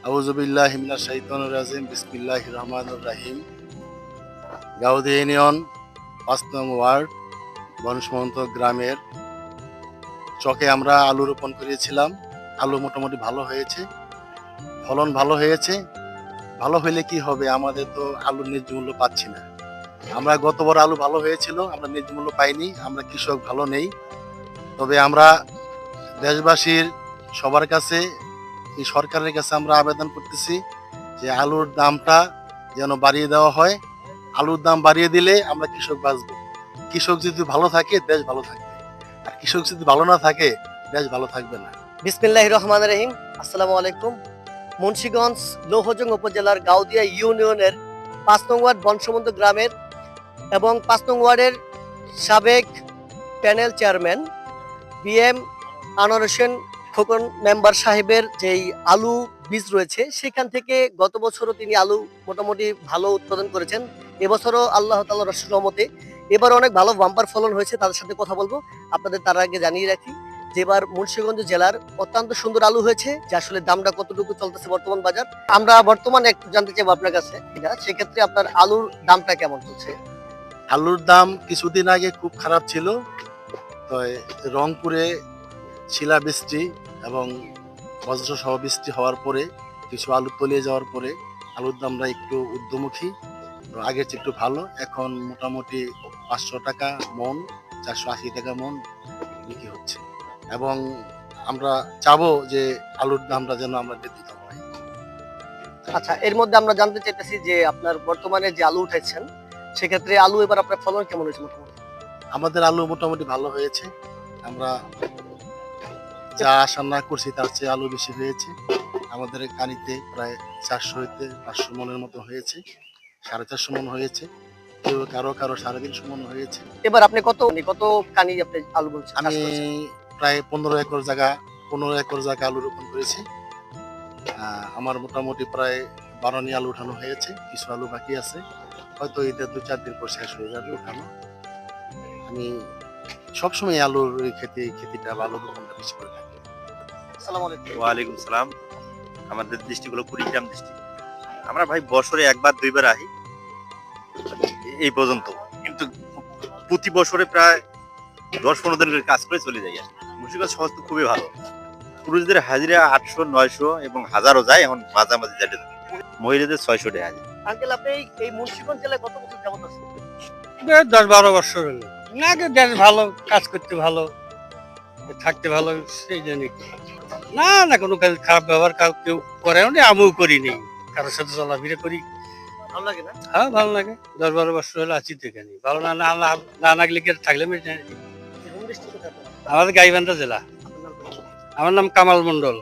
আউযুবিল্লাহি মিনাশ শাইতানির রাজিম বিসমিল্লাহির রহমানির রহিম। গাউদিয়া ইউনিয়ন ৫ নং ওয়ার্ড বনসমন্ত গ্রামের চকে আমরা আলু রোপণ করেছিলাম। আলু মোটামুটি ভালো হয়েছে, ফলন ভালো হয়েছে। ভালো হইলে কি হবে, আমাদের তো আলুর ন্যায্য মূল্য পাচ্ছি না। আমরা গতবার আলু ভালো হয়েছিল, আমরা ন্যায্য মূল্য পাইনি, আমরা কৃষক ভালো নেই। তবে আমরা দেশবাসীর সবার কাছে, এই সরকারের কাছে আমরা আবেদন করতেছি যে আলুর দামটা যেন বাড়িয়ে দেওয়া হয়। আলুর দাম বাড়িয়ে দিলে আমরা কৃষক বাঁচবো। কৃষক যদি ভালো থাকে দেশ ভালো থাকবে, আর কৃষক যদি ভালো না থাকে দেশ ভালো থাকবে না। বিসমিল্লাহির রহমানির রহিম। আসসালামু আলাইকুম। মুন্সিগঞ্জ লৌহজং উপজেলার গাউদিয়া ইউনিয়নের ৫ নং ওয়ার্ড বনসমুদ্র গ্রামের এবং ৫ নং ওয়ার্ডের সাবেক panel chairman BM Anwar Hossain Khokon member সাহেবের যেই আলু বীজ রয়েছে, সেখান থেকে গত বছরও তিনি আলু মোটামুটি ভালো উৎপাদন করেছেন। এবছরও আল্লাহ তাআলার অশেষ রহমতে এবার অনেক ভালো বাম্পার ফলন হয়েছে। তাদের সাথে কথা বলবো। আপনাদের তার আগে জানিয়ে রাখি যে এবার মুন্সিগঞ্জ জেলার অত্যন্ত সুন্দর আলু হয়েছে, যে আসলে দামটা কতটুকু চলতেছে বর্তমান বাজার আমরা বর্তমানে একটু জানতে চাইবো আপনার কাছে। সেক্ষেত্রে আপনার আলুর দামটা কেমন চলছে? আলুর দাম কিছুদিন আগে খুব খারাপ ছিল, তো রংপুরে শিলাবৃষ্টি এবং বজ্র সহ বৃষ্টি হওয়ার পরে কিছু আলু তলিয়ে যাওয়ার পরে আলুর দামটা একটু ঊর্ধ্বমুখী। তো আগের চেয়ে একটু ভালো, এখন মোটামুটি ৫০০ টাকা মন, ৪৮০ টাকা মন বিক্রি হচ্ছে। এবং আমরা চাবো যে আলুর দামটা যেন আমরা বৃদ্ধি হয়। আচ্ছা, এর মধ্যে আমরা জানতে চাইতেছি যে আপনার বর্তমানে যে আলু উঠাইছেন, সেক্ষেত্রে আলু এবার আপনার ফলন কেমন হয়েছে? মোটামুটি আমাদের আলু মোটামুটি ভালো হয়েছে। আমরা যা আশা না করছি তার চেয়ে আলু বেশি হয়েছে। আমাদের কানিতে প্রায় ৪০০ হইতে ৫০০ মনের মতো হয়েছে, ৪৫০ মন হয়েছে, কেউ কারো ৩৫০ মন হয়েছে। এবার আপনি কত কত কানি আপনি আলু বলছেন? আমি প্রায় ১৫ একর জায়গা আলু রোপণ করেছি। আমার মোটামুটি প্রায় ১২ আলু উঠানো হয়েছে, কিছু আলু বাকি আছে, হয়তো ঈদের ২-৪ দিন পর শেষ হয়ে যাবে উঠানো। আমি সবসময় আলুর খেতিটা আলু রোপণটা বেশি করে থাকি। আসসালামু আলাইকুম। ওয়ালাইকুম সালাম। আমাদের দৃষ্টিগুলো কুড়িগ্রাম ডিস্ট্রিক্ট। আমরা ভাই বছরে একবার দুইবার আহি এই পর্যন্ত, কিন্তু প্রতি বছরে প্রায় ১০-১৫ দিনের কাজ করে চলে যাই। মুন্সিগঞ্জ শহর তো খুবই ভালো, পুরুষদের হাজিরা ৮০০-৯০০ এবং হাজারও যায়, এখন মাঝামাঝি যেতে মহিলাদের ৬০০ টাকা হাজিরা। আঙ্কেল, আপনি এই মুন্সিগঞ্জ জেলায় কত বছর যাবত আছেন? ১০-১২ বছর হলো। না, আগে দেশ ভালো, কাজ করতে ভালো, থাকতে ভালো, সেই জন্য। না না, কোনো কাজ খারাপ ব্যবহার কেউ করে না, আমিও করিনি, কারোর সাথে চলাফেরা করি। ভালো লাগে না? হ্যাঁ, ভালো লাগে। ১০-১২ বছর হলো আছি তো এখানে। ভালো না লাগলে কি আর থাকলে হোম ডিস্ট্রিক্ট কোথায় আপনার? আমাদের গাইবান্ধা জেলা। আপনার নাম কি? আমার নাম কামাল মন্ডল।